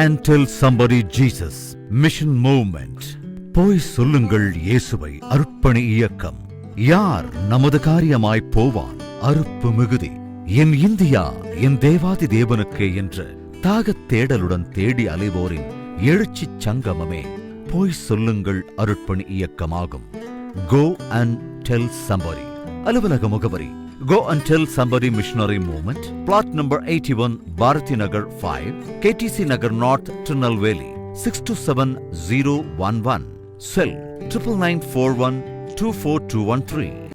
and tell somebody Jesus mission movement. போய் சொல்லுங்கள் இயேசுவை அர்ப்பணி இயக்கம். யார் நமது காரியமாய் போவான் அறுப்பு மிகுதி. என் இந்தியா என் தேவாதி தேவனுக்கே என்ற தாகத் தேடலுடன் தேடி அலைவோரின் எழுச்சிச் சங்கமமே போய் சொல்லுங்கள் அருட்பணி இயக்கமாகும். Go and tell somebody. அலுவலக முகவரி Go and tell somebody missionary movement. Plot number 81 Bharati Nagar 5 KTC Nagar North Tirunelveli 627011. Cell 9941 24213.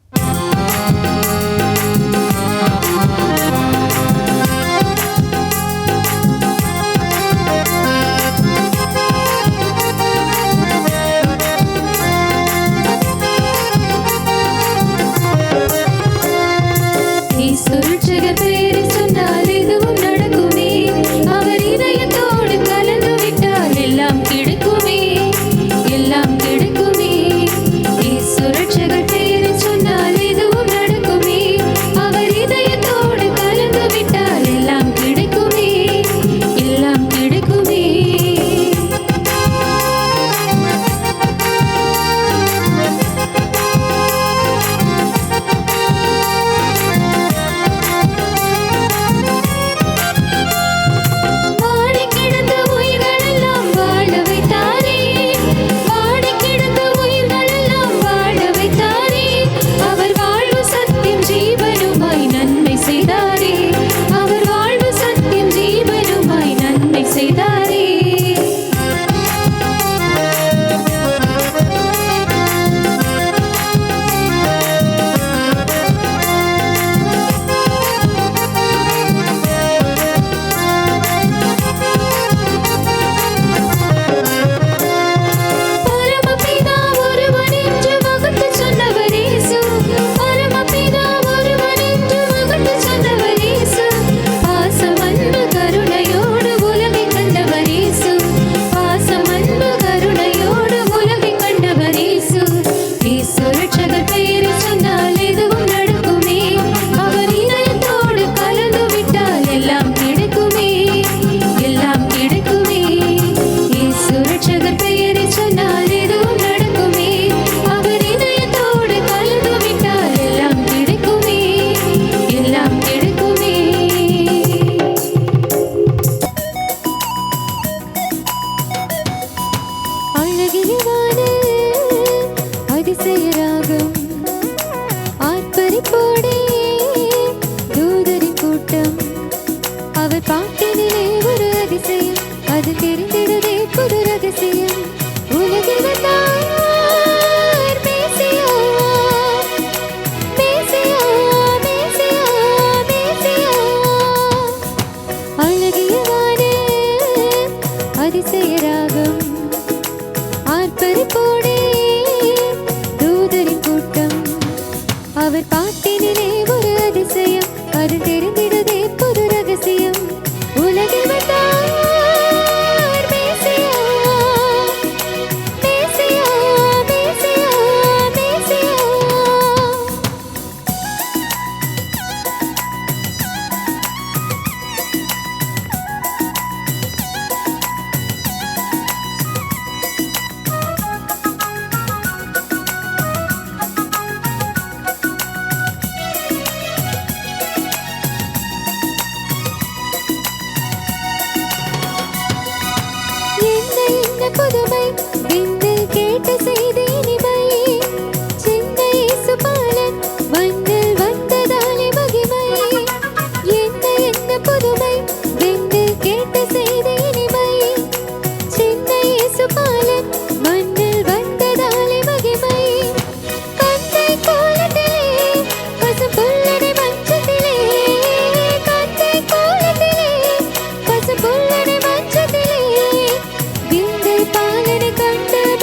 பாலனை கண்ட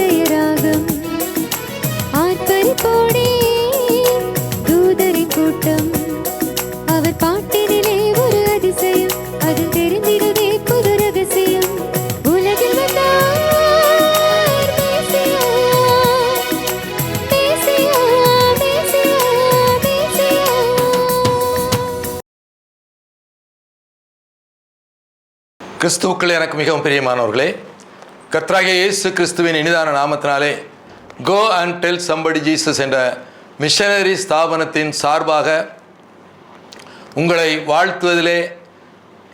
அதிசயராகம் ஆர்ப்பரிப்போடே தூதரின் கூட்டம் அவர் பாட்டினிலே ஒரு அதிசயம் அது தெரிந்திடுதே புது ரகசியம் உலகில் வந்தார் மேசியா, மேசியா, மேசியா, மேசியா. கிறிஸ்துவுக்குள் எனக்கு மிகவும் பிரியமானவர்களே, கர்த்தராகிய இயேசு கிறிஸ்துவின் இனிதான நாமத்தினாலே go and tell somebody Jesus என்ற மிஷனரி ஸ்தாபனத்தின் சார்பாக உங்களை வாழ்த்துவதிலே,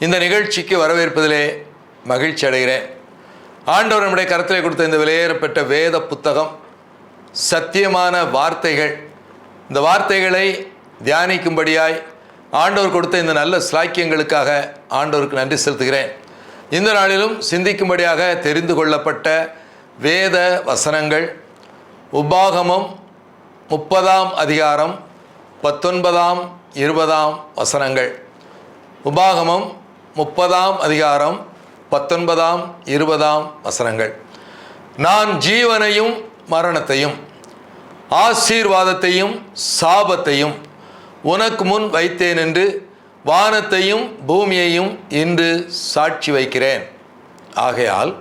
இந்த நிகழ்ச்சிக்கு வரவேற்பதிலே மகிழ்ச்சி அடைகிறேன். ஆண்டவர் நம்முடைய கருத்திலே கொடுத்த இந்த விலையேறப்பட்ட வேத புத்தகம், சத்தியமான வார்த்தைகள், இந்த வார்த்தைகளை தியானிக்கும்படியாய் ஆண்டவர் கொடுத்த இந்த நல்ல ஸ்லாக்கியங்களுக்காக ஆண்டவருக்கு நன்றி செலுத்துகிறேன். இந்த நாளிலும் சிந்திக்கும்படியாக தெரிந்து கொள்ளப்பட்ட வேத வசனங்கள் உபாகமம் 30ஆம் அதிகாரம் 19ஆம் 20ஆம் வசனங்கள். உபாகமம் 30ஆம் அதிகாரம் 19ஆம் 20ஆம் வசனங்கள். நான் ஜீவனையும் மரணத்தையும் ஆசீர்வாதத்தையும் சாபத்தையும் உனக்கு முன் வைத்தேன் என்று வானத்தையும் பூமியையும் இன்று சாட்சி வைக்கிறேன். ஆகையால்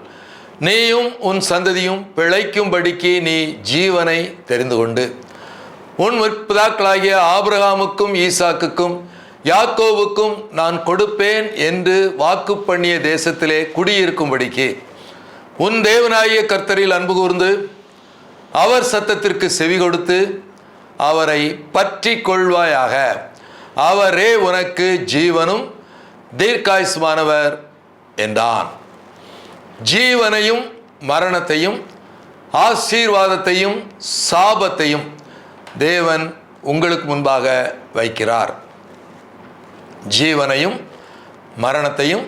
நீயும் உன் சந்ததியும் பிழைக்கும்படிக்கு நீ ஜீவனை தெரிந்து கொண்டு உன் முற்பிதாக்களாகிய ஆபிரகாமுக்கும் ஈசாக்குக்கும் யாக்கோவுக்கும் நான் கொடுப்பேன் என்று வாக்கு பண்ணிய தேசத்திலே குடியிருக்கும்படிக்கு உன் தேவனாகிய கர்த்தரில் அன்பு கூர்ந்து அவர் சத்தத்திற்கு செவி கொடுத்து அவரை பற்றி கொள்வாயாக. அவரே உனக்கு ஜீவனும் தீர்க்காயுசுமானவர் என்றான். ஜீவனையும் மரணத்தையும் ஆசீர்வாதத்தையும் சாபத்தையும் தேவன் உங்களுக்கு முன்பாக வைக்கிறார். ஜீவனையும் மரணத்தையும்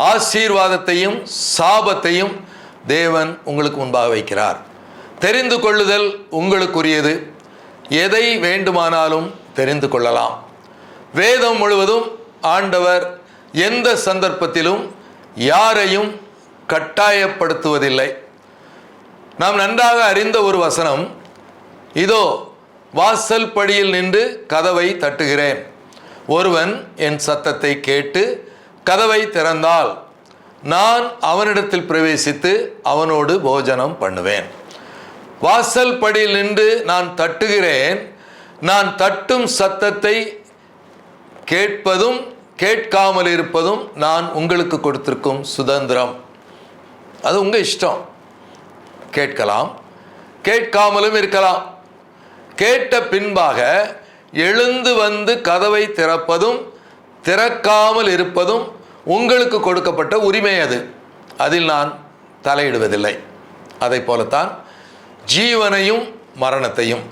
ஆசீர்வாதத்தையும் சாபத்தையும் தேவன் உங்களுக்கு முன்பாக வைக்கிறார். தெரிந்து கொள்ளுதல் உங்களுக்குரியது. எதை வேண்டுமானாலும் தெரிந்து கொள்ளலாம். வேதம் முழுவதும் ஆண்டவர் எந்த சந்தர்ப்பத்திலும் யாரையும் கட்டாயப்படுத்துவதில்லை. நாம் நன்றாக அறிந்த ஒரு வசனம், இதோ வாசல் படியில் நின்று கதவை தட்டுகிறேன், ஒருவன் என் சத்தத்தை கேட்டு கதவை திறந்தால் நான் அவனிடத்தில் பிரவேசித்து அவனோடு போஜனம் பண்ணுவேன். வாசல் படியில் நின்று நான் தட்டுகிறேன். நான் தட்டும் சத்தத்தை கேட்பதும் கேட்காமல் இருப்பதும் நான் உங்களுக்கு கொடுத்திருக்கும் சுதந்திரம். அது உங்கள் இஷ்டம். கேட்கலாம், கேட்காமலும் இருக்கலாம். கேட்ட பின்பாக எழுந்து வந்து கதவை திறப்பதும் திறக்காமல் இருப்பதும் உங்களுக்கு கொடுக்கப்பட்ட உரிமை. அதில் நான் தலையிடுவதில்லை. அதை போலத்தான் ஜீவனையும் மரணத்தையும்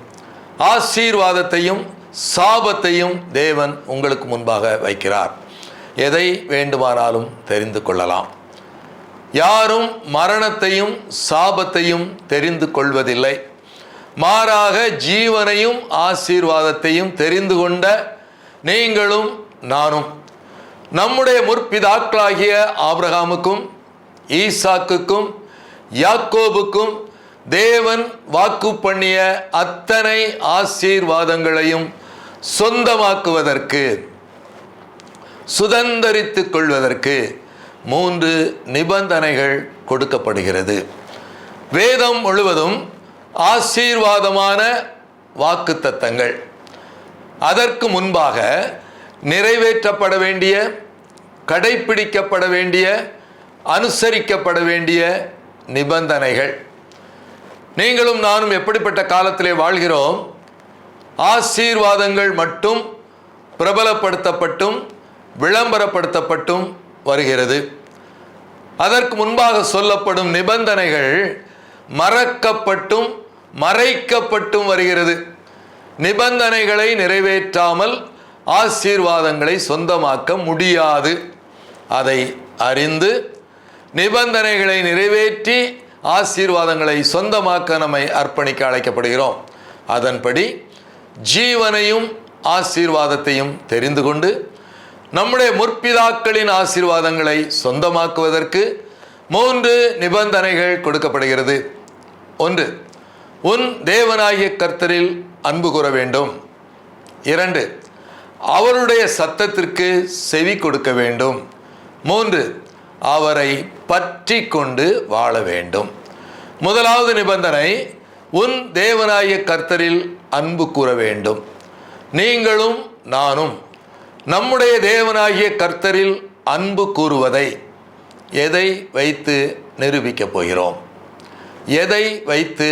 ஆசீர்வாதத்தையும் சாபத்தையும் தேவன் உங்களுக்கு முன்பாக வைக்கிறார். எதை வேண்டுமானாலும் தெரிந்து கொள்ளலாம். யாரும் மரணத்தையும் சாபத்தையும் தெரிந்து கொள்வதில்லை. மாறாக ஜீவனையும் ஆசீர்வாதத்தையும் தெரிந்து கொண்ட நீங்களும் நானும் நம்முடைய முற்பிதாக்களாகிய ஆபிரகாமுக்கும் ஈசாக்குக்கும் யாக்கோபுக்கும் தேவன் வாக்கு பண்ணிய அத்தனை ஆசீர்வாதங்களையும் சொந்தமாக்குவதற்கு, சுதந்தரித்துக் கொள்வதற்கு 3 நிபந்தனைகள் கொடுக்கப்படுகிறது. வேதம் முழுவதும் ஆசீர்வாதமான வாக்குத்தத்தங்கள். அதற்கு முன்பாக நிறைவேற்றப்பட வேண்டிய, கடைப்பிடிக்கப்பட வேண்டிய, அனுசரிக்கப்பட வேண்டிய நிபந்தனைகள். நீங்களும் நானும் எப்படிப்பட்ட காலத்திலே வாழ்கிறோம்? ஆசீர்வாதங்கள் மட்டும் பிரபலப்படுத்தப்பட்டும் விளம்பரப்படுத்தப்பட்டும் வருகிறது. அதற்கு முன்பாக சொல்லப்படும் நிபந்தனைகள் மறக்கப்பட்டும் மறைக்கப்பட்டும் வருகிறது. நிபந்தனைகளை நிறைவேற்றாமல் ஆசீர்வாதங்களை சொந்தமாக்க முடியாது. அதை அறிந்து நிபந்தனைகளை நிறைவேற்றி ஆசீர்வாதங்களை சொந்தமாக்க நம்மை அர்ப்பணிக்க அழைக்கப்படுகிறோம். அதன்படி ஜீவனையும் ஆசீர்வாதத்தையும் தெரிந்து கொண்டு நம்முடைய முற்பிதாக்களின் ஆசீர்வாதங்களை சொந்தமாக்குவதற்கு 3 நிபந்தனைகள் கொடுக்கப்படுகிறது. 1. உன் தேவனாகிய கர்த்தரில் அன்பு கூற வேண்டும். 2. அவருடைய சத்தத்திற்கு செவி கொடுக்க வேண்டும். 3. அவரை பற்றி கொண்டு வாழ வேண்டும். முதலாவது நிபந்தனை, உன் தேவனாகிய கர்த்தரில் அன்பு கூற வேண்டும். நீங்களும் நானும் நம்முடைய தேவனாகிய கர்த்தரில் அன்பு கூறுவதை எதை வைத்து நிரூபிக்கப் போகிறோம்? எதை வைத்து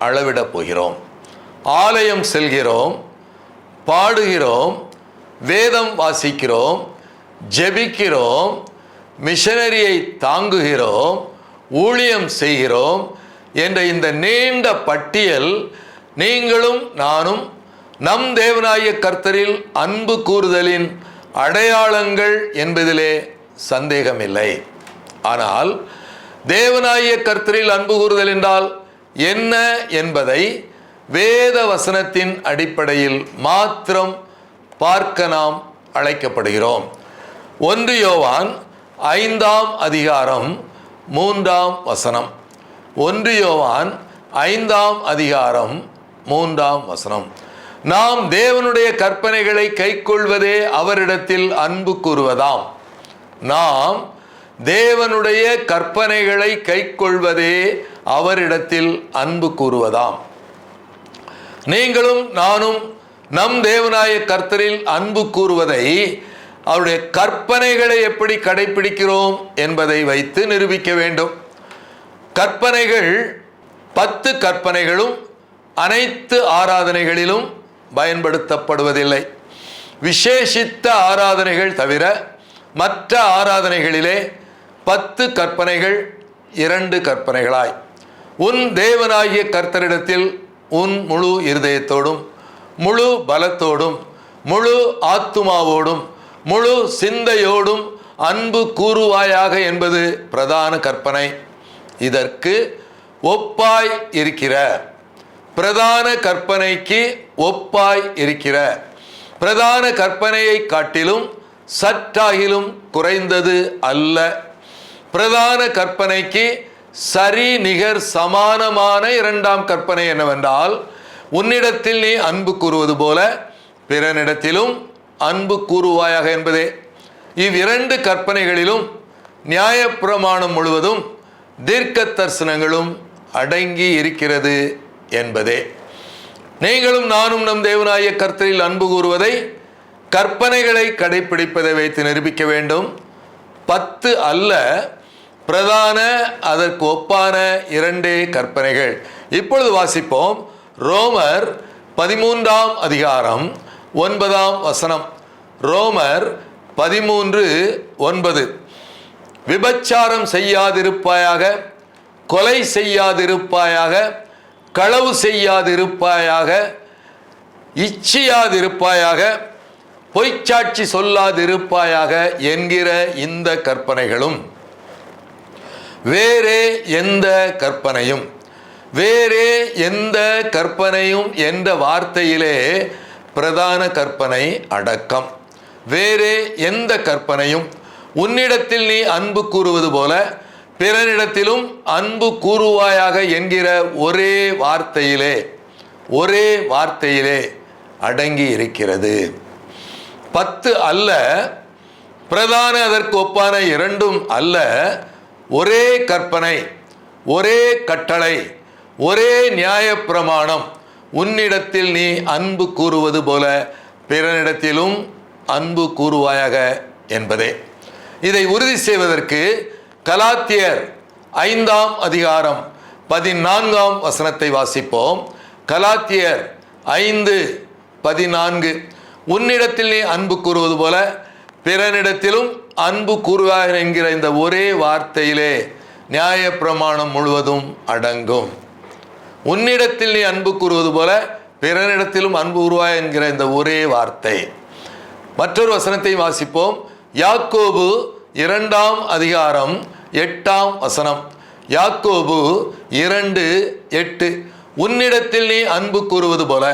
அளவிடப் போகிறோம்? ஆலயம் செல்கிறோம், பாடுகிறோம், வேதம் வாசிக்கிறோம், ஜெபிக்கிறோம், மிஷனரியை தாங்குகிறோம், ஊழியம் செய்கிறோம் என்ற இந்த நீண்ட பட்டியல் நீங்களும் நானும் நம் தேவனாகிய கர்த்தரில் அன்பு கூறுதலின் அடையாளங்கள் என்பதிலே சந்தேகமில்லை. ஆனால் தேவனாகிய கர்த்தரில் அன்பு கூறுதல் என்றால் என்ன என்பதை வேத வசனத்தின் அடிப்படையில் மாத்திரம் பார்க்க நாம் அழைக்கப்படுகிறோம். 1 யோவான் 5ஆம் அதிகாரம் 3ஆம் வசனம். 1 யோவான் 5ஆம் அதிகாரம் 3ஆம் வசனம். நாம் தேவனுடைய கற்பனைகளை கைக்கொள்வதே அவரிடத்தில் அன்பு கூறுவதாம். நாம் தேவனுடைய கற்பனைகளை கைக்கொள்வதே அவரிடத்தில் அன்பு கூறுவதாம். நீங்களும் நானும் நம் தேவனாகிய கர்த்தரில் அன்பு கூறுவதை அவருடைய கற்பனைகளை எப்படி கடைபிடிக்கிறோம் என்பதை வைத்து நிரூபிக்க வேண்டும். கற்பனைகள் 10 கற்பனைகளும் அனைத்து ஆராதனைகளிலும் பயன்படுத்தப்படுவதில்லை. விசேஷித்த ஆராதனைகள் தவிர மற்ற ஆராதனைகளிலே 10 கற்பனைகள் 2 கற்பனைகளாய், உன் தேவனாகிய கர்த்தரிடத்தில் உன் முழு இருதயத்தோடும் முழு பலத்தோடும் முழு ஆத்துமாவோடும் முழு சிந்தையோடும் அன்பு கூறுவாயாக என்பது பிரதான கற்பனை. இதற்கு ஒப்பாய் இருக்கிற பிரதான கற்பனைக்கு ஒப்பாய் இருக்கிற பிரதான கற்பனையை காட்டிலும் சற்றாகிலும் குறைந்தது அல்ல. பிரதான கற்பனைக்கு சரி நிகர் சமானமான 2ஆம் கற்பனை என்னவென்றால், உன்னிடத்தில் நீ அன்பு கூறுவது போல பிறனிடத்திலும் அன்பு கூறுவாயாக என்பதே. இவ்2 கற்பனைகளிலும் நியாயப்பிரமாணம் முழுவதும் தீர்க்க தரிசனங்களும் அடங்கி இருக்கிறது என்பதே. நீங்களும் நானும் நம் தேவனாகிய கர்த்தரில் அன்பு கூறுவதை கற்பனைகளை கடைபிடிப்பதை வைத்து நிரூபிக்க வேண்டும். 10 அல்ல, பிரதான அதற்கு ஒப்பான 2 கற்பனைகள். இப்பொழுது வாசிப்போம். ரோமர் 13ஆம் அதிகாரம் 9ஆம் வசனம். ரோமர் 13:9. விபச்சாரம் செய்யாதிருப்பாயாக, கொலை செய்யாதிருப்பாயாக, களவு செய்யாதிருப்பாயாக, இச்சியாதிருப்பாயாக, பொய்ச்சாட்சி சொல்லாதிருப்பாயாக என்கிற இந்த கற்பனைகளும் வேறே எந்த கற்பனையும் என்ற வார்த்தையிலே பிரதான கற்பனை அடக்கம். வேறே எந்த கற்பனையும், உன்னிடத்தில் நீ அன்பு கூறுவது போல பிறனிடத்திலும் அன்பு கூறுவாயாக என்கிற ஒரே வார்த்தையிலே அடங்கி இருக்கிறது. 10 அல்ல, பிரதான அதற்கு ஒப்பான 2 அல்ல, ஒரே கற்பனை, ஒரே கட்டளை, ஒரே நியாயப்பிரமாணம். உன்னிடத்தில் நீ அன்பு கூறுவது போல பிறனிடத்திலும் அன்பு கூறுவாயாக என்பதே. இதை உறுதி செய்வதற்கு கலாத்தியர் 5ஆம் அதிகாரம் 14ஆம் வசனத்தை வாசிப்போம். கலாத்தியர் 5:14. உன்னிடத்தில் நீ அன்பு கூறுவது போல பிறனிடத்திலும் அன்பு கூறுவாய் என்கிற இந்த ஒரே வார்த்தையிலே நியாயப்பிரமாணம் முழுவதும் அடங்கும். உன்னிடத்தில் நீ அன்பு கூறுவது போல பிறனிடத்திலும் அன்பு கூறுவாய் என்கிற இந்த ஒரே வார்த்தை. மற்றொரு வசனத்தை வாசிப்போம். யாக்கோபு 2ஆம் அதிகாரம் 8ஆம் வசனம். யாக்கோபு 2:8. உன்னிடத்தில் நீ அன்பு கூறுவது போல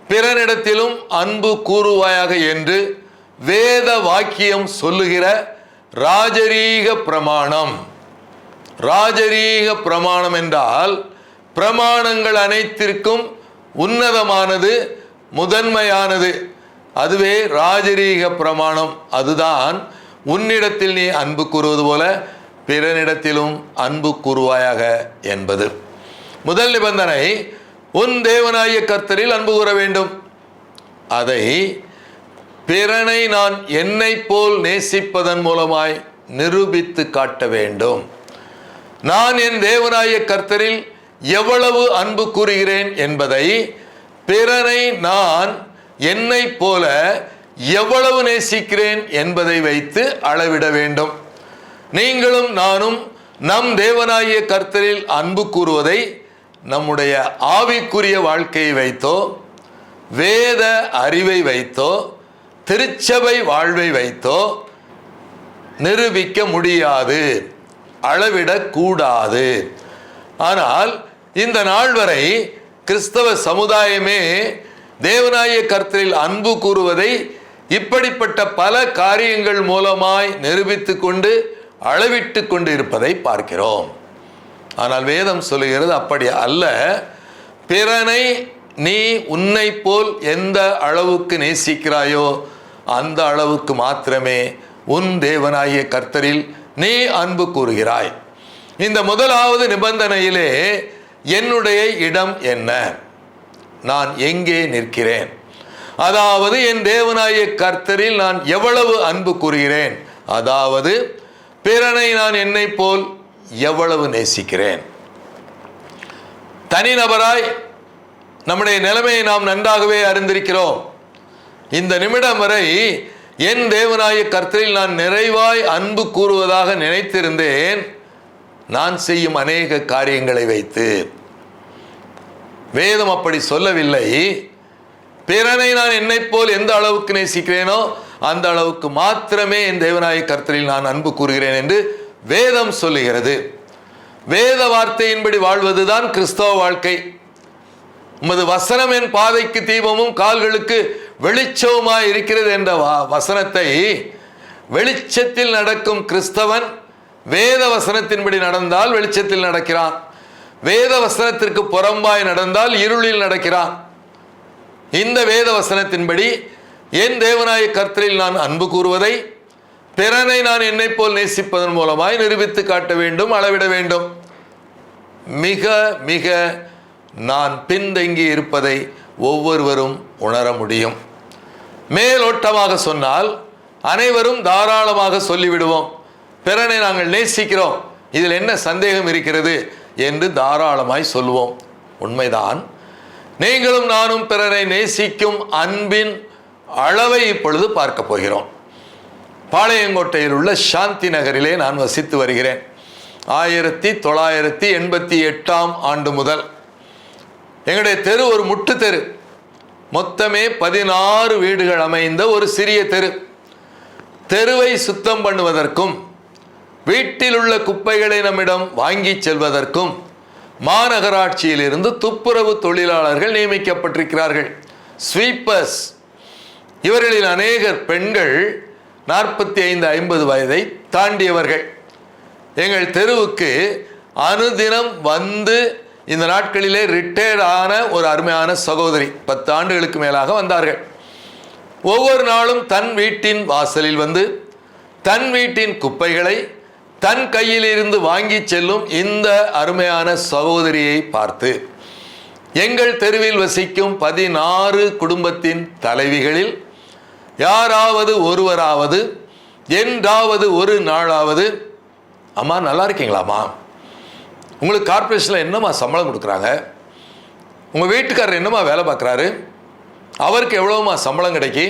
பிறனிடத்திலும் அன்பு கூறுவாயாக என்று வேத வாக்கியம் சொல்லுகிற ராஜரீக பிரமாணம். ராஜரீக பிரமாணம் என்றால் பிரமாணங்கள் அனைத்திற்கும் உன்னதமானது, முதன்மையானது. அதுவே ராஜரீக பிரமாணம். அதுதான் உன்னிடத்தில் நீ அன்பு கூறுவது போல பிறனிடத்திலும் அன்பு கூறுவாயாக என்பது. முதல் நிபந்தனை, உன் தேவனாகிய கர்த்தரில் அன்பு கூற வேண்டும். அதை பிறனை நான் என்னை போல் நேசிப்பதன் மூலமாய் நிரூபித்து காட்ட வேண்டும். நான் என் தேவனாகிய கர்த்தரில் எவ்வளவு அன்பு கூறுகிறேன் என்பதை பிறனை நான் என்னை போல எவ்வளவு நேசிக்கிறேன் என்பதை வைத்து அளவிட வேண்டும். நீங்களும் நானும் நம் தேவனாகிய கர்த்தரில் அன்பு கூறுவதை நம்முடைய ஆவிக்குரிய வாழ்க்கையை வைத்தோ, வேத அறிவை வைத்தோ, திருச்சபை வாழ்வை வைத்தோ நிரூபிக்க முடியாது, அளவிடக்கூடாது. ஆனால் இந்த நாள் வரை கிறிஸ்தவ சமுதாயமே தேவனாகிய கர்த்தரில் அன்பு கூறுவதை இப்படிப்பட்ட பல காரியங்கள் மூலமாய் நிரூபித்து கொண்டு அளவிட்டு கொண்டு இருப்பதை பார்க்கிறோம். ஆனால் வேதம் சொல்லுகிறது அப்படி அல்ல. பிறனை நீ உன்னை போல் எந்த அளவுக்கு நேசிக்கிறாயோ அந்த அளவுக்கு மாத்திரமே உன் தேவனாகிய கர்த்தரில் நீ அன்பு கூறுகிறாய். இந்த முதலாவது நிபந்தனையிலே என்னுடைய இடம் என்ன, நான் எங்கே நிற்கிறேன், அதாவது என் தேவனாகிய கர்த்தரில் நான் எவ்வளவு அன்பு கூறுகிறேன், அதாவது பிறனை நான் என்னை போல் எவ்வளவு நேசிக்கிறேன். தனிநபராய் நம்முடைய நிலைமையை நாம் நன்றாகவே அறிந்திருக்கிறோம். இந்த நிமிடம் வரை என் தேவனாகிய கர்த்தரில் நான் நிறைவாய் அன்பு கூறுவதாக நினைத்திருந்தேன். நான் செய்யும் அநேக காரியங்களை வைத்து. வேதம் அப்படி சொல்லவில்லை. பிறனை நான் என்னை போல் எந்த அளவுக்கு நேசிக்கிறேனோ அந்த அளவுக்கு மாத்திரமே என் தேவனாகிய கர்த்தரில் நான் அன்பு கூறுகிறேன் என்று வேதம் சொல்லுகிறது. வேத வார்த்தையின்படி வாழ்வதுதான் கிறிஸ்தவ வாழ்க்கை. உமது வசனம் என் பாதைக்கு தீபமும் கால்களுக்கு வெளிச்சவுமாய் இருக்கிறது என்ற வசனத்தை வெளிச்சத்தில் நடக்கும் கிறிஸ்தவன் வேத வசனத்தின்படி நடந்தால் வெளிச்சத்தில் நடக்கிறான். வேத வசனத்திற்கு புறம்பாய் நடந்தால் இருளில் நடக்கிறான். இந்த வேத வசனத்தின்படி என் தேவனாகிய கர்த்தரில் நான் அன்பு கூறுவதை பிறனை நான் என்னை போல் நேசிப்பதன் மூலமாய் நிரூபித்து காட்ட வேண்டும், அளவிட வேண்டும். மிக மிக நான் பின்தங்கி இருப்பதை ஒவ்வொருவரும் உணர முடியும். மேலோட்டமாக சொன்னால் அனைவரும் தாராளமாக சொல்லிவிடுவோம், பிறனை நாங்கள் நேசிக்கிறோம், இதில் என்ன சந்தேகம் இருக்கிறது என்று தாராளமாய் சொல்லுவோம். உண்மைதான். நீங்களும் நானும் பிறரை நேசிக்கும் அன்பின் அளவை இப்பொழுது பார்க்க போகிறோம். பாளையங்கோட்டையில் உள்ள சாந்தி நகரிலே நான் வசித்து வருகிறேன். 1988ஆம் ஆண்டு முதல் எங்களுடைய தெரு ஒரு முட்டு தெரு. மொத்தமே 16 வீடுகள் அமைந்த ஒரு சிறிய தெரு. தெருவை சுத்தம் பண்ணுவதற்கும் வீட்டில் உள்ள குப்பைகளை நம்மிடம் வாங்கி செல்வதற்கும் மாநகராட்சியிலிருந்து துப்புரவு தொழிலாளர்கள் நியமிக்கப்பட்டிருக்கிறார்கள், ஸ்வீப்பர்ஸ். இவர்களில் அநேகர் பெண்கள், 45-50 வயதை தாண்டியவர்கள். எங்கள் தெருவுக்கு அனுதினம் வந்து இந்த நாட்களிலே ரிட்டையர்ட் ஆன ஒரு அருமையான சகோதரி 10 ஆண்டுகளுக்கு மேலாக வந்தார்கள். ஒவ்வொரு நாளும் தன் வீட்டின் வாசலில் வந்து தன் வீட்டின் குப்பைகளை தன் கையில் இருந்து வாங்கி செல்லும் இந்த அருமையான சகோதரியை பார்த்து எங்கள் தெருவில் வசிக்கும் 16 குடும்பத்தின் தலைவிகளில் யாராவது ஒருவராவது என்றாவது ஒரு நாளாவது, அம்மா நல்லா இருக்கீங்களாம்மா, உங்களுக்கு கார்பரேஷனில் என்னம்மா சம்பளம் கொடுக்குறாங்க, உங்கள் வீட்டுக்காரர் என்னம்மா வேலை பார்க்குறாரு, அவருக்கு எவ்வளோம்மா சம்பளம் கிடைக்கி,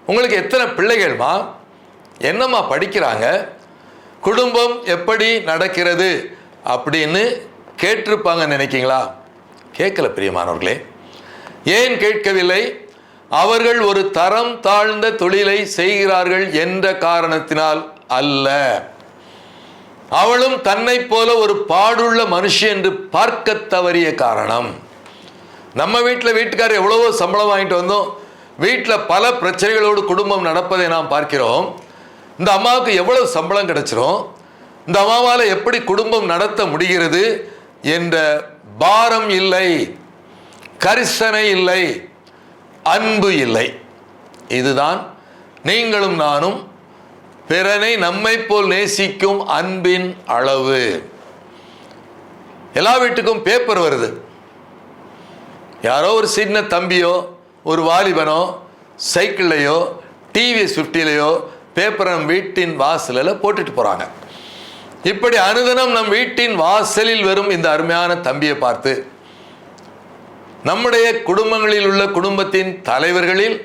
உங்களுக்கு எத்தனை பிள்ளைகள்மா, என்னம்மா படிக்கிறாங்க, குடும்பம் எப்படி நடக்கிறது அப்படின்னு கேட்டிருப்பாங்க நினைக்கிங்களா? கேட்கல பிரியமானவர்களே. ஏன் கேட்கவில்லை? அவர்கள் ஒரு தரம் தாழ்ந்த தொழிலை செய்கிறார்கள் என்ற காரணத்தினால் அல்ல. அவளும் தன்னை போல ஒரு பாடுள்ள மனுஷி என்று பார்க்க தவறிய காரணம். நம்ம வீட்டுக்காரர் எவ்வளவோ சம்பளம் வாங்கிட்டு வந்தோம், வீட்டில் பல பிரச்சனைகளோடு குடும்பம் நடப்பதை நாம் பார்க்கிறோம். இந்த அம்மாவுக்கு எவ்வளவு சம்பளம் கிடைச்சிரும், இந்த அம்மாவால் எப்படி குடும்பம் நடத்த முடிகிறது என்ற பாரம் இல்லை, கரிசனை இல்லை, அன்பு இல்லை. இதுதான் நீங்களும் நானும் பிறனை நம்மை போல் நேசிக்கும் அன்பின் அளவு. எல்லா வீட்டுக்கும் பேப்பர் வருது. யாரோ ஒரு சின்ன தம்பியோ ஒரு வாலிபனோ சைக்கிள்லையோ டிவிஎஸ் 50லையோ பேப்பரை நம் வீட்டின் வாசலில் போட்டுட்டு போகிறாங்க. இப்படி அனுதினம் நம் வீட்டின் வாசலில் வரும் இந்த அருமையான தம்பியை பார்த்து நம்முடைய குடும்பங்களில் உள்ள குடும்பத்தின் தலைவர்களில்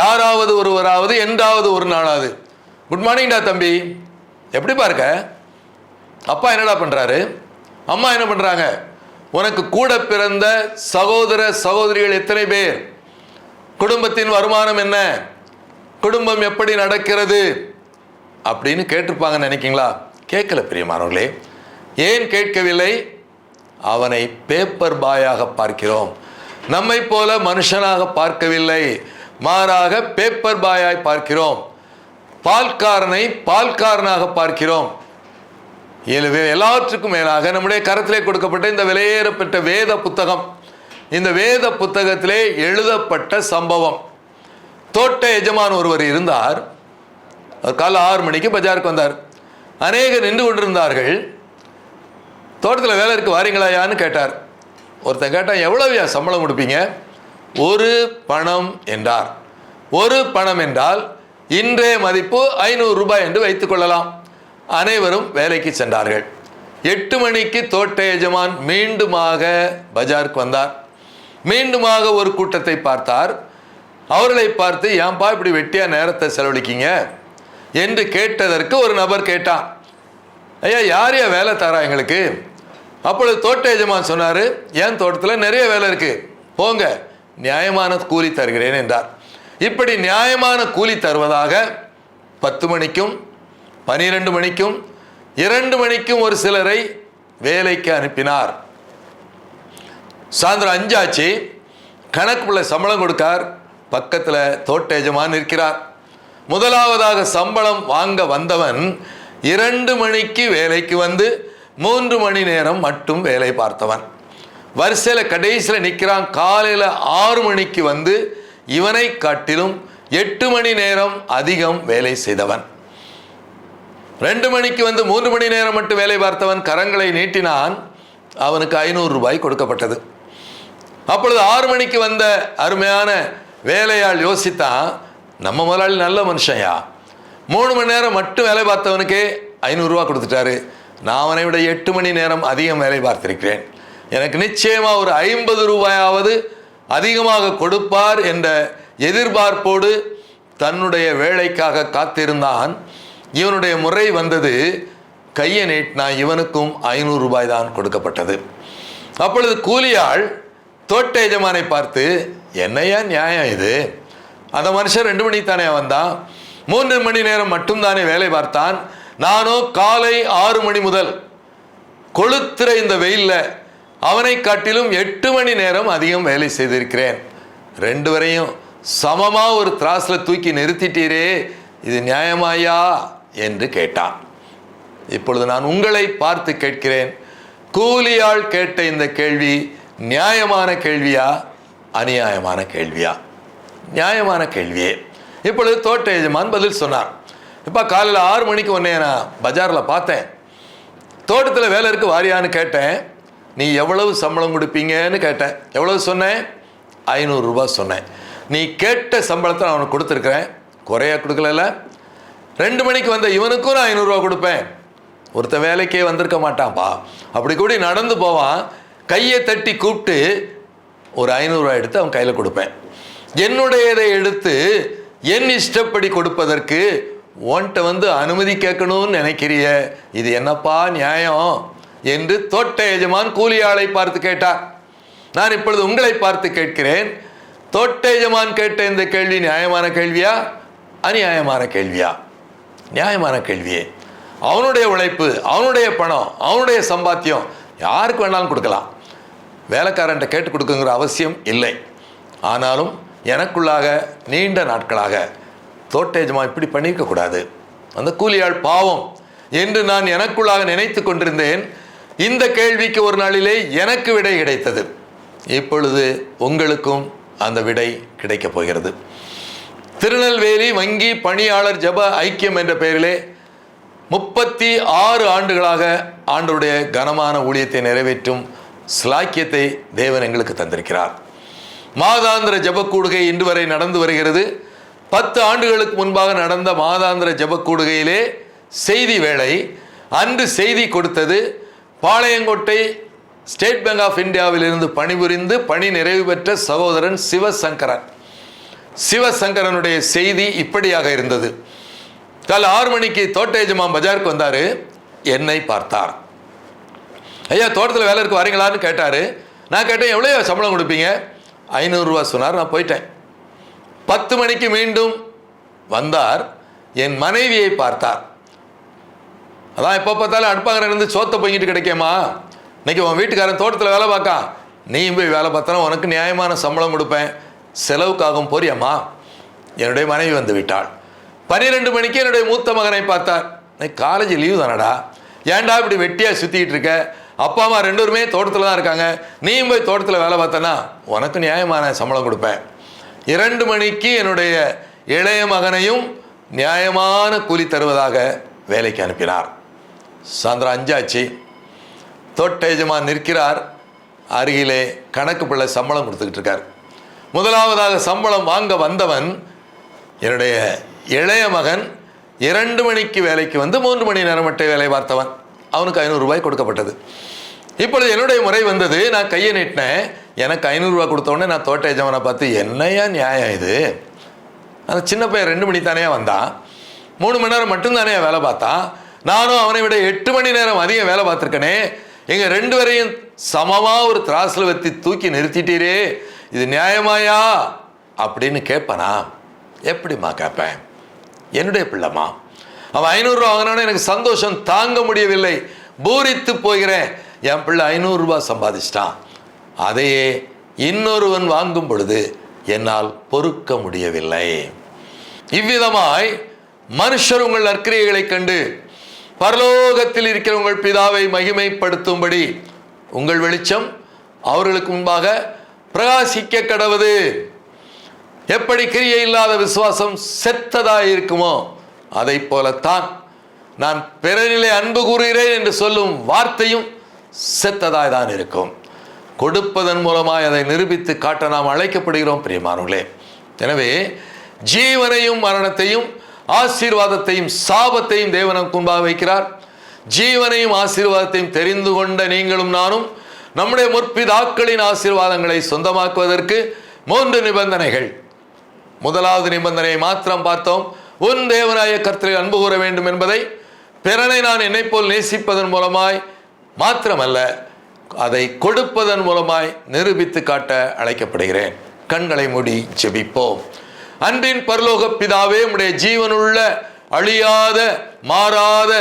யாராவது ஒருவராவது என்றாவது ஒரு நாளாவது, குட் மார்னிங்டா தம்பி, எப்படி பார்க்க, அப்பா என்னடா பண்ணுறாரு, அம்மா என்ன பண்ணுறாங்க, உனக்கு கூட பிறந்த சகோதர சகோதரிகள் எத்தனை பேர், குடும்பத்தின் வருமானம் என்ன, குடும்பம் எப்படி நடக்கிறது அப்படின்னு கேட்டிருப்பாங்கன்னு நினைக்கிங்களா? கேட்கல பிரியமானவர்களே. ஏன் கேட்கவில்லை? அவனை பேப்பர் பாயாக பார்க்கிறோம். நம்மை போல மனுஷனாக பார்க்கவில்லை, மாறாக பேப்பர் பாயாய் பார்க்கிறோம். பால்காரனை பால்காரனாக பார்க்கிறோம். எல்லாவற்றுக்கும் மேலாக நம்முடைய கரத்திலே கொடுக்கப்பட்ட இந்த விலையேறப்பட்ட வேத புத்தகம், இந்த வேத புத்தகத்திலே எழுதப்பட்ட சம்பவம். தோட்ட எஜமான் ஒருவர் இருந்தார். அவர் காலை 6 மணிக்கு பஜாருக்கு வந்தார். அநேகர் நின்று கொண்டிருந்தார்கள். தோட்டத்தில் வேலை இருக்கு, வாரீங்களாயான்னு கேட்டார். ஒருத்தன் கேட்டான், எவ்வளவுயா சம்பளம் கொடுப்பீங்க? 1 பணம் என்றார். 1 பணம் என்றால் இன்றைய மதிப்பு 500 ரூபாய் என்று வைத்துக் கொள்ளலாம். அனைவரும் வேலைக்கு சென்றார்கள். 8 மணிக்கு தோட்ட எஜமான் மீண்டுமாக பஜாருக்கு வந்தார். மீண்டுமாக ஒரு கூட்டத்தை பார்த்தார். அவர்களை பார்த்து, ஏன்பா இப்படி வெட்டியா நேரத்தை செலவழிக்கீங்க என்று கேட்டதற்கு ஒரு நபர் கேட்டான், ஐயா யாரையா வேலை தரா எங்களுக்கு? அப்பொழுது தோட்ட எஜமான் சொன்னார், என் தோட்டத்தில் நிறைய வேலை இருக்கு, போங்க நியாயமான கூலி தருகிறேன் என்றார். இப்படி நியாயமான கூலி தருவதாக 10 மணிக்கும் 12 மணிக்கும் 2 மணிக்கும் ஒரு சிலரை வேலைக்கு அனுப்பினார். சாயந்தரம் 5 ஆச்சு, கணக்குள்ள சம்பளம் கொடுக்கார். பக்கத்தில் தோட்ட எஜமான் இருக்கிறார். முதலாவதாக சம்பளம் வாங்க வந்தவன் 2 மணிக்கு வேலைக்கு வந்து 3 மணி நேரம் மட்டும் வேலை பார்த்தவன். வரிசையில் கடைசியில் நிற்கிறான். காலையில் 6 மணிக்கு வந்து இவனை காட்டிலும் 8 மணி நேரம் அதிகம் வேலை செய்தவன். 2 மணிக்கு வந்து 3 மணி நேரம் மட்டும் வேலை பார்த்தவன் கரங்களை நீட்டினான். அவனுக்கு 500 ரூபாய் கொடுக்கப்பட்டது. அப்பொழுது 6 மணிக்கு வந்த அருமையான வேலையாள் யோசித்தான், நம்ம முதலாளி நல்ல மனுஷன்யா, 3 மணி நேரம் மட்டும் வேலை பார்த்தவனுக்கே 500 ரூபா கொடுத்துட்டாரு. நான் அவனை விட 8 மணி நேரம் அதிகம் வேலை பார்த்திருக்கிறேன், எனக்கு நிச்சயமாக ஒரு 50 ரூபாயாவது அதிகமாக கொடுப்பார் என்ற எதிர்பார்ப்போடு தன்னுடைய வேலைக்காக காத்திருந்தான். இவனுடைய முறை வந்தது. கையை நீட்டினா இவனுக்கும் 500 ரூபாய் தான் கொடுக்கப்பட்டது. அப்பொழுது கூலியாள் தோட்ட எஜமானை பார்த்து, என்னையா நியாயம் இது? அந்த மனுஷன் 2 மணிக்கு தானே வந்தான், 3 மணி நேரம் மட்டும்தானே வேலை பார்த்தான். நானோ காலை 6 மணி முதல் கொளுத்துற இந்த வெயிலில் அவனை காட்டிலும் 8 மணி நேரம் அதிகம் வேலை செய்திருக்கிறேன். 2 வரையும் சமமாக ஒரு திராஸில் தூக்கி நிறுத்திட்டீரே, இது நியாயமாயா என்று கேட்டான். இப்பொழுது நான் உங்களை பார்த்து கேட்கிறேன், கூலியாள் கேட்ட இந்த கேள்வி நியாயமான கேள்வியா அநியாயமான கேள்வியா? நியாயமான கேள்வியே. இப்பொழுது தோட்ட எஜமான் பதில் சொன்னார். இப்போ காலையில் 6 மணிக்கு உடனே நான் பஜாரில் பார்த்தேன், தோட்டத்தில் வேலை இருக்கு வாரியான்னு கேட்டேன். நீ எவ்வளவு சம்பளம் கொடுப்பீங்கன்னு கேட்டேன். எவ்வளவு சொன்னேன்? 500 ரூபாய் சொன்னேன். நீ கேட்ட சம்பளத்தை நான் அவனுக்கு கொடுத்துருக்குறேன், குறையா கொடுக்கல. 2 மணிக்கு வந்த இவனுக்கும் நான் 500 ரூபா கொடுப்பேன். ஒருத்த வேலைக்கே வந்திருக்க மாட்டான்ப்பா, அப்படி கூடி நடந்து போவான், கையை தட்டி கூப்பிட்டு ஒரு 500 ரூபாய் எடுத்து அவன் கையில் கொடுப்பேன். என்னுடையதை எடுத்து என் இஷ்டப்படி கொடுப்பதற்கு உன்கிட்ட வந்து அனுமதி கேட்கணும்னு நினைக்கிறிய, இது என்னப்பா நியாயம் என்று தோட்ட எஜமான் கூலியாளை பார்த்து கேட்டார். நான் இப்பொழுது உங்களை பார்த்து கேட்கிறேன், தோட்ட எஜமான் கேட்ட இந்த கேள்வி நியாயமான கேள்வியா அநியாயமான கேள்வியா? நியாயமான கேள்வியே. அவனுடைய உழைப்பு, அவனுடைய பணம், அவனுடைய சம்பாத்தியம் யாருக்கு வேணாலும் கொடுக்கலாம், வேலைக்காரன்ட்ட கேட்டு கொடுக்குங்கிற அவசியம் இல்லை. ஆனாலும் எனக்குள்ளாக நீண்ட நாட்களாக தோட்ட எஜமான் இப்படி பண்ணியிருக்கக்கூடாது, அந்த கூலியாள் பாவம் என்று நான் எனக்குள்ளாக நினைத்து கொண்டிருந்தேன். இந்த கேள்விக்கு ஒரு நாளிலே எனக்கு விடை கிடைத்தது. இப்பொழுது உங்களுக்கும் அந்த விடை கிடைக்கப் போகிறது. திருநெல்வேலி வங்கி பணியாளர் ஜெப ஐக்கியம் என்ற பெயரிலே 36 ஆண்டுகளாக ஆண்டவருடைய கனமான ஊழியத்தை நிறைவேற்றும் ஸ்லாக்கியத்தை தேவன் எங்களுக்கு தந்திருக்கிறார். மாதாந்திர ஜெபக்கூடுகை இன்று வரை நடந்து வருகிறது. 10 ஆண்டுகளுக்கு முன்பாக நடந்த மாதாந்திர ஜெபக்கூடுகையிலே செய்தி வேளை, அன்று செய்தி கொடுத்தது பாளையங்கோட்டை ஸ்டேட் பேங்க் ஆஃப் இந்தியாவிலிருந்து பணிபுரிந்து பணி நிறைவு பெற்ற சகோதரன் சிவசங்கரனுடைய செய்தி இப்படியாக இருந்தது. காலை 6 மணிக்கு தோட்ட எஜமான் பஜாருக்கு வந்தார். என்னை பார்த்தார். ஐயா, தோட்டத்தில் வேலை இருக்கு வரீங்களான்னு கேட்டார். நான் கேட்டேன், எவ்வளோ சம்பளம் கொடுப்பீங்க? 500 ரூபா சொன்னார். நான் போயிட்டேன். 10 மணிக்கு மீண்டும் வந்தார். என் மனைவியை பார்த்தார். அதான் எப்போ பார்த்தாலும் அடுப்பாங்கிற இருந்து சோத்தை பொங்கிட்டு கிடைக்கேம்மா, இன்னைக்கு உன் வீட்டுக்காரன் தோட்டத்தில் வேலை பார்க்கா, நீயும் போய் வேலை பார்த்தனா உனக்கு நியாயமான சம்பளம் கொடுப்பேன், செலவுக்காகவும் போறியம்மா. என்னுடைய மனைவி வந்து விட்டாள். 12 மணிக்கு என்னுடைய மூத்த மகனை பார்த்தார். இன்னைக்கு காலேஜ் லீவு தானடா, ஏன்டா இப்படி வெட்டியாக சுற்றிக்கிட்டு இருக்க, அப்பா அம்மா 2 பேருமே தோட்டத்தில் தான் இருக்காங்க, நீயும் போய் தோட்டத்தில் வேலை பார்த்தனா உனக்கு நியாயமான சம்பளம் கொடுப்பேன். 2 மணிக்கு என்னுடைய இளைய மகனையும் நியாயமான கூலி தருவதாக வேலைக்கு அனுப்பினார். சாயந்தரம் 5 ஆச்சு. தோட்ட எஜமான் நிற்கிறார். அருகிலே கணக்கு பிள்ளை சம்பளம் கொடுத்துக்கிட்டு இருக்கார். முதலாவதாக சம்பளம் வாங்க வந்தவன் என்னுடைய இளைய மகன். 2 மணிக்கு வேலைக்கு வந்து 3 மணி நேரம் மட்டும் வேலை பார்த்தவன். அவனுக்கு 500 ரூபாய் கொடுக்கப்பட்டது. இப்பொழுது என்னுடைய முறை வந்தது. நான் கையை நீட்டினேன். எனக்கு 500 ரூபாய் கொடுத்தோடனே நான் தோட்ட எஜமானை பார்த்து, என்னையா நியாயம் இது? அந்த சின்ன பையன் 2 மணி தானே வந்தான், 3 மணி நேரம் மட்டும்தானே வேலை பார்த்தான், நானும் அவனை விட 8 மணி நேரம் அதிகம் வேலை பார்த்துருக்கனே, எங்கள் 2 பேரையும் சமமாக ஒரு திராசில் வச்சு தூக்கி நிறுத்திட்டீரே, இது நியாயமாயா அப்படின்னு கேட்பனா? எப்படிம்மா கேட்பேன்? என்னுடைய பிள்ளைம்மா. அவன் 500 ரூபா வாங்கினானே எனக்கு சந்தோஷம் தாங்க முடியவில்லை, பூரித்து போகிறேன். என் பிள்ளை 500 ரூபாய் சம்பாதிச்சிட்டான். அதையே இன்னொருவன் வாங்கும் பொழுது என்னால் பொறுக்க முடியவில்லை. இவ்விதமாய் மனுஷர் உங்கள் நற்கிரியைகளை கண்டு பரலோகத்தில் இருக்கிற உங்கள் பிதாவை மகிமைப்படுத்தும்படி உங்கள் வெளிச்சம் அவர்களுக்கு முன்பாக பிரகாசிக்க கடவது. எப்படி கிரியை இல்லாத விசுவாசம் செத்ததாய் இருக்குமோ அதை போலத்தான் நான் பிறரிலே அன்பு கூறுகிறேன் என்று சொல்லும் வார்த்தையும் செத்ததாய் தான் இருக்கும். கொடுப்பதன் மூலமாய் அதை நிரூபித்து காட்ட நாம் அழைக்கப்படுகிறோம் பிரியமானவர்களே. எனவே ஜீவனையும் மரணத்தையும் ஆசீர்வாதத்தையும் சாபத்தையும் தேவன் நமக்கு முன்பாக வைக்கிறார். ஜீவனையும் ஆசீர்வாதத்தையும் தெரிந்து கொண்ட நீங்களும் நானும் நம்முடைய முற்பிதாக்களின் ஆசீர்வாதங்களை சொந்தமாக்குவதற்கு 3 நிபந்தனைகள். முதலாவது நிபந்தனையை மாத்திரம் பார்த்தோம். உன் தேவனாய கர்த்தரில் அன்பு கூற வேண்டும் என்பதை பிறனை நான் என்னை போல் நேசிப்பதன் மூலமாய் மாத்திரமல்ல, அதை கொடுப்பதன் மூலமாய் நிரூபித்து காட்ட அழைக்கப்படுகிறேன். கண்களை மூடி ஜெபிப்போம். அன்பின் பரலோக பிதாவே, உம்முடைய ஜீவனுள்ள அழியாத மாறாத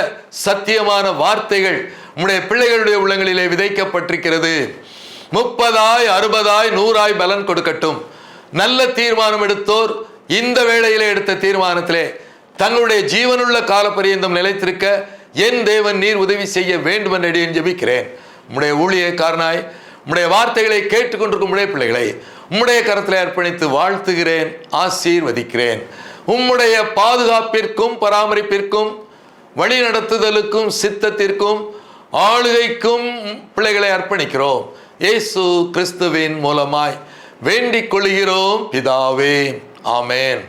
சத்தியமான வார்த்தைகள் உம்முடைய பிள்ளைகளுடைய உள்ளங்களிலே விதைக்கப்பட்டிருக்கிறது. 30 60 100 பலன் கொடுக்கட்டும். நல்ல தீர்மானம் எடுத்தோர் இந்த வேளையிலே எடுத்த தீர்மானத்திலே தங்களுடைய ஜீவனுள்ள காலப்பரியந்தம் நிலைத்திருக்க என் தேவன் நீர் உதவி செய்ய வேண்டும் என்று ஜெபிக்கிறேன். உம்முடைய ஊழியக்காரனாய் உம்முடைய வார்த்தைகளை கேட்டுக்கொண்டிருக்கும் உம்முடைய பிள்ளைகளை உம்முடைய கரத்தில் அர்ப்பணித்து வாழ்த்துகிறேன், ஆசீர்வதிக்கிறேன். உம்முடைய பாதுகாப்பிற்கும் பராமரிப்பிற்கும் வழி நடத்துதலுக்கும் சித்தத்திற்கும் ஆளுகைக்கும் பிள்ளைகளை அர்ப்பணிக்கிறோம். இயேசு கிறிஸ்துவின் மூலமாய் வேண்டிக் கொள்கிறோம் பிதாவே. ஆமென்.